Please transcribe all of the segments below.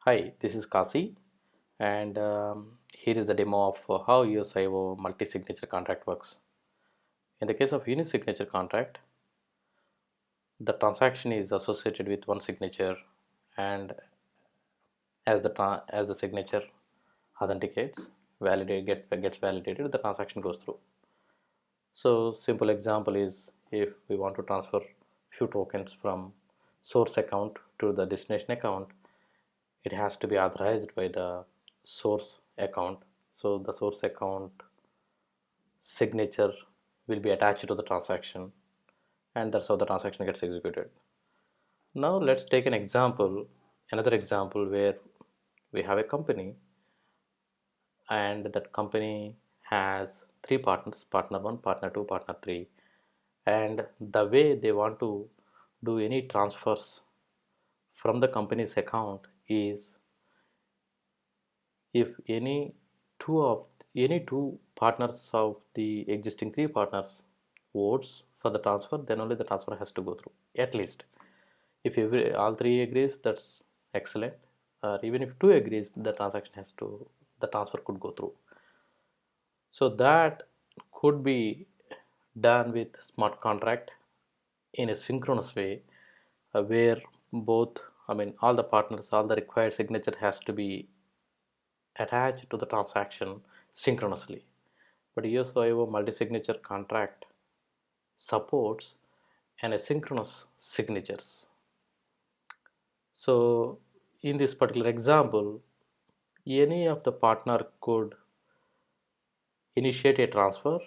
Hi, this is Kasi, and here is the demo of how eosio multi-signature contract works. In the case of uni-signature contract, the transaction is associated with one signature, and as the signature authenticates, gets validated, the transaction goes through. So, simple example is if we want to transfer few tokens from source account to the destination account, it has to be authorized by the source account. So the source account signature will be attached to the transaction, and that's how the transaction gets executed. Now let's take another example where we have a company, and that company has three partners: partner 1, partner 2, partner 3. And the way they want to do any transfers from the company's account is if any two partners of the existing three partners votes for the transfer, then only the transfer has to go through. At least if all three agrees, that's excellent. Even if two agrees, the transfer could go through. So that could be done with smart contract in a synchronous way, where both, all the partners, all the required signature has to be attached to the transaction synchronously. But EOS-IO multi-signature contract supports an asynchronous signatures. So in this particular example, any of the partner could initiate a transfer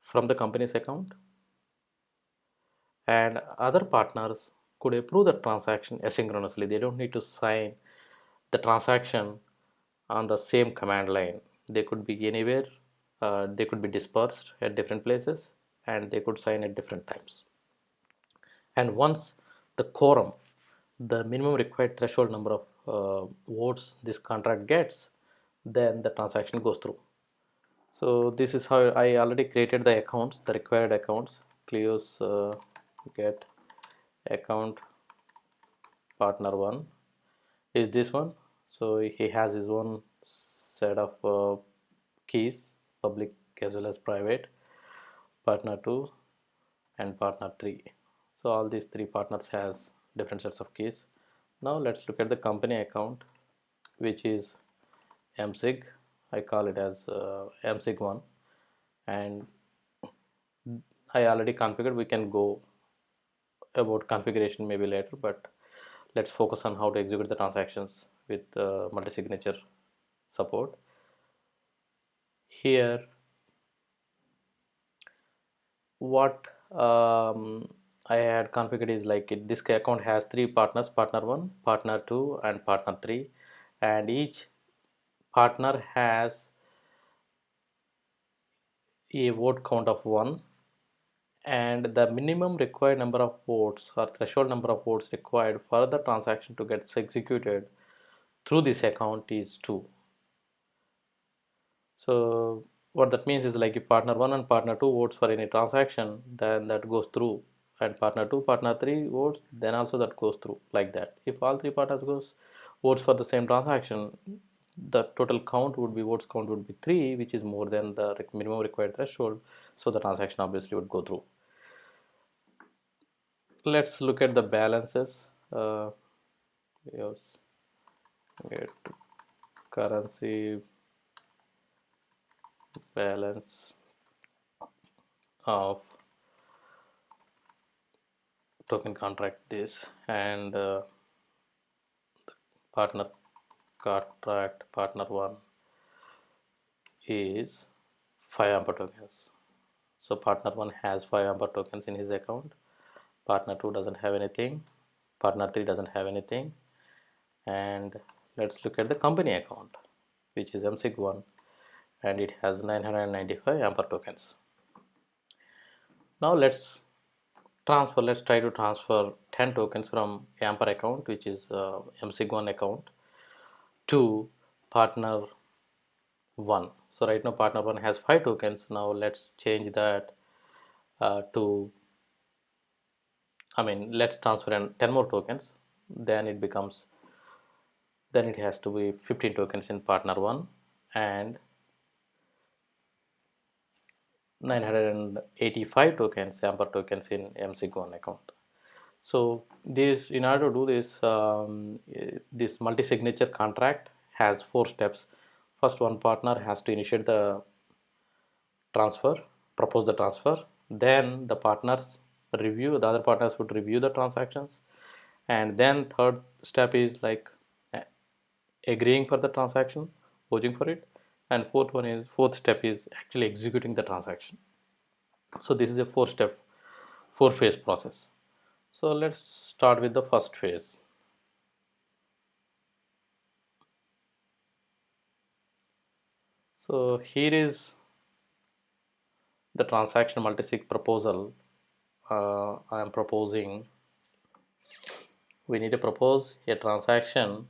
from the company's account, and other partners could approve the transaction asynchronously. They don't need to sign the transaction on the same command line. They could be anywhere, they could be dispersed at different places, and they could sign at different times. And once the quorum, the minimum required threshold number of votes this contract gets, then the transaction goes through. So this is how I already created the accounts, the required accounts. Cleos get account partner 1 is this one. So he has his own set of keys, public as well as private, partner 2 and partner 3. So all these three partners has different sets of keys. Now let's look at the company account, which is msig. I call it as msig1, and I already configured. We can go about configuration maybe later, but let's focus on how to execute the transactions with multi-signature support. Here what I had configured is like this account has three partners: partner 1, partner 2 and partner 3, and each partner has a vote count of 1, and the minimum required number of votes or threshold number of votes required for the transaction to get executed through this account is 2. So what that means is like if partner 1 and partner 2 votes for any transaction, then that goes through, and partner 2 partner 3 votes, then also that goes through, like that. If all three partners goes votes for the same transaction, the total count would be votes count would be 3, which is more than the minimum required threshold, so the transaction obviously would go through. Let's look at the balances. Yes, get currency balance of token contract this, and partner contract partner 1 is 5 amper tokens. So partner 1 has 5 amper tokens in his account, partner 2 doesn't have anything, partner 3 doesn't have anything. And let's look at the company account, which is msig1, and it has 995 amper tokens. Now let's try to transfer 10 tokens from amper account, which is msig1 account, to partner 1. So right now partner 1 has 5 tokens. Now let's change that to, let's transfer in 10 more tokens. Then it becomes then it has to be 15 tokens in partner 1 and 985 tokens amper tokens in MSIG1 account. So this, in order to do this, this multi-signature contract has 4 steps. First, one partner has to initiate the transfer, propose the transfer. Then the partners review, the other partners would review the transactions, and then third step is like agreeing for the transaction, voting for it, and fourth step is actually executing the transaction. So this is a 4 phase process. So let's start with the first phase. So here is the transaction multisig proposal. I am proposing, we need to propose a transaction.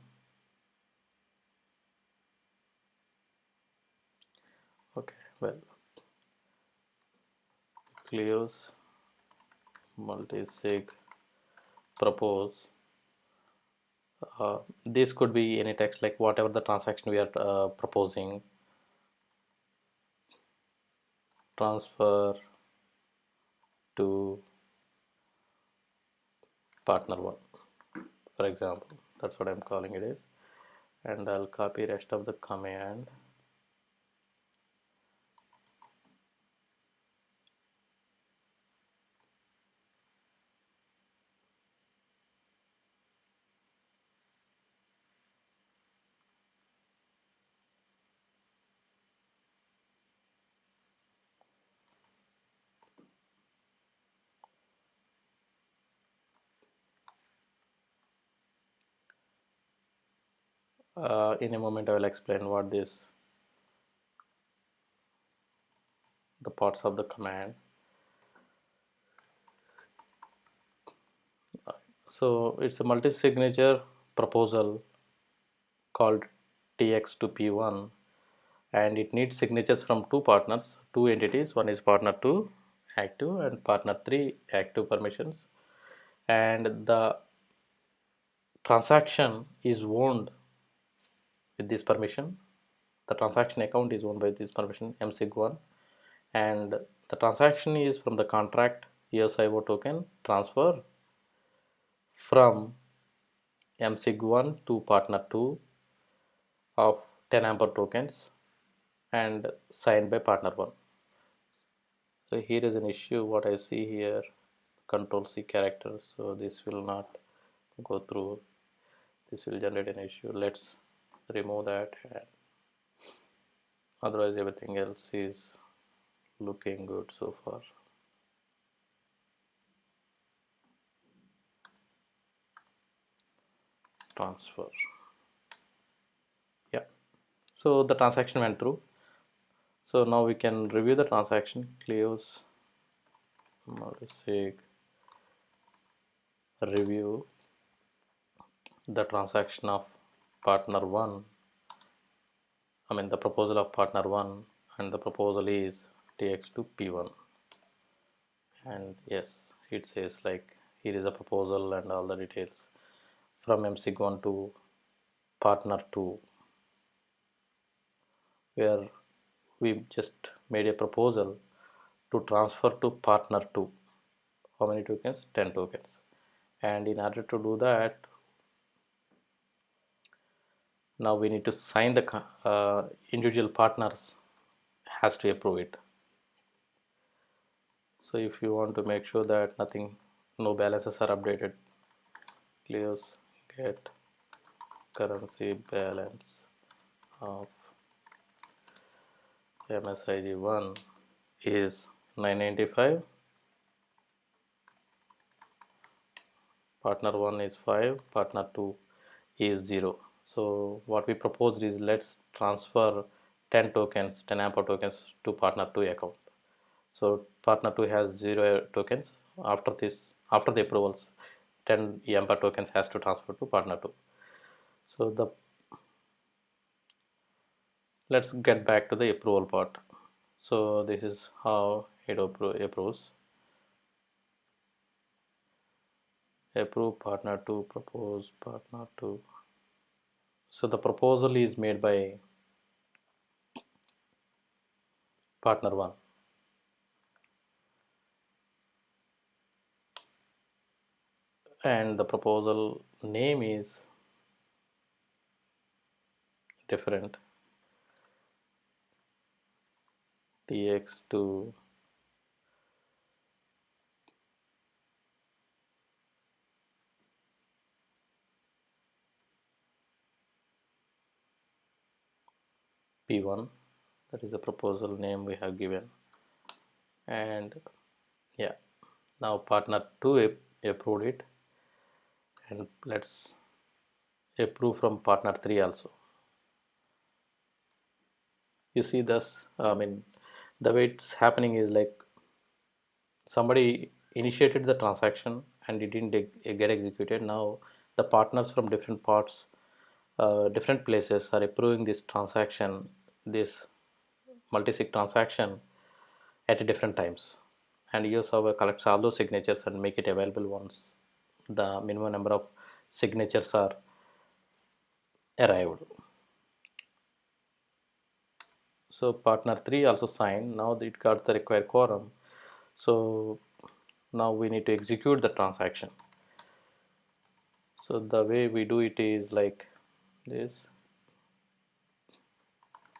Okay, well, Cleos multisig propose. This could be any text, like whatever the transaction we are proposing. Transfer to partner 1, for example. That's what I'm calling it is. And I'll copy rest of the command. In a moment I will explain what this, the parts of the command. So it's a multi-signature proposal called TX to P1, and it needs signatures from 2 partners, 2 entities. One is partner 2 active and partner 3 active permissions, and the transaction is owned with this permission. The transaction account is owned by this permission MSIG1, and the transaction is from the contract eosio token transfer from MSIG1 to partner 2 of 10 amper tokens and signed by partner 1. So here is an issue what I see here, control C character, so this will not go through, this will generate an issue. Let's remove that, and otherwise everything else is looking good so far. Transfer, yeah, so the transaction went through. So now we can review the transaction. Cleos multisig review the transaction of partner 1, I mean the proposal of partner 1, and the proposal is TX to P1. And yes, it says like here is a proposal and all the details from MSIG1 to partner 2, where we just made a proposal to transfer to partner 2. How many tokens? 10 tokens. And in order to do that, now we need to sign the individual partners has to approve it. So if you want to make sure that no balances are updated, clears get currency balance of MSIG1 is 995, partner 1 is 5, partner 2 is 0. So what we proposed is let's transfer 10 tokens, 10 amper tokens to partner 2 account. So partner 2 has 0 tokens. After this, after the approvals, 10 amper tokens has to transfer to partner 2. So let's get back to the approval part. So this is how it approves. Approve partner 2, propose partner 2. So the proposal is made by partner 1, and the proposal name is different, tx to p1. That is the proposal name we have given. And yeah, now partner 2 approved it, and let's approve from partner 3 also. You see this, I mean, the way it's happening is like somebody initiated the transaction and it didn't get executed. Now the partners from different parts, different places are approving this transaction, this multi-sig transaction at different times, and your server collects all those signatures and make it available once the minimum number of signatures are arrived. So partner 3 also signed. Now it got the required quorum. So now we need to execute the transaction. So the way we do it is like this: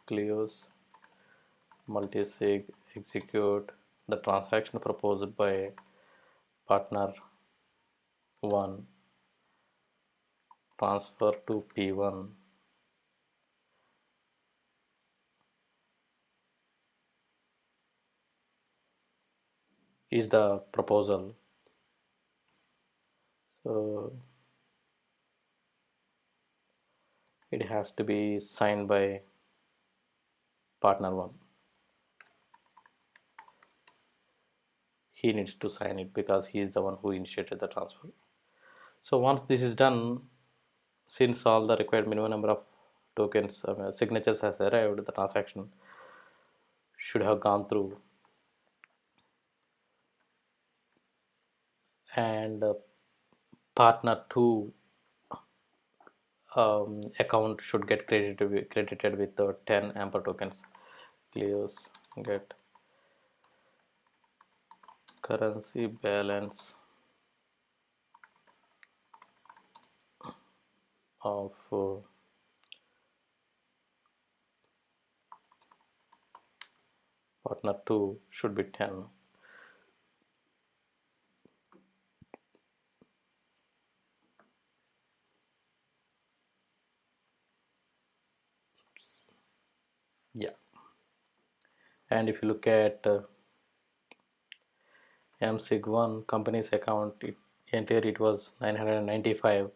cleos multisig execute the transaction proposed by partner 1, transfer to p1 is the proposal. So it has to be signed by partner 1. He needs to sign it because he is the one who initiated the transfer. So once this is done, since all the required minimum number of tokens, signatures has arrived, the transaction should have gone through, and partner 2 account should get credited with 10 amper tokens. Cleos get currency balance of partner 2 should be 10. Yeah, and if you look at MSIG1 company's account, entire it was 995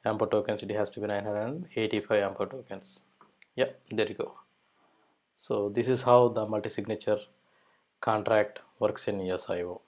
amper tokens. It has to be 985 amper tokens. Yeah, there you go. So this is how the multi-signature contract works in EOSIO.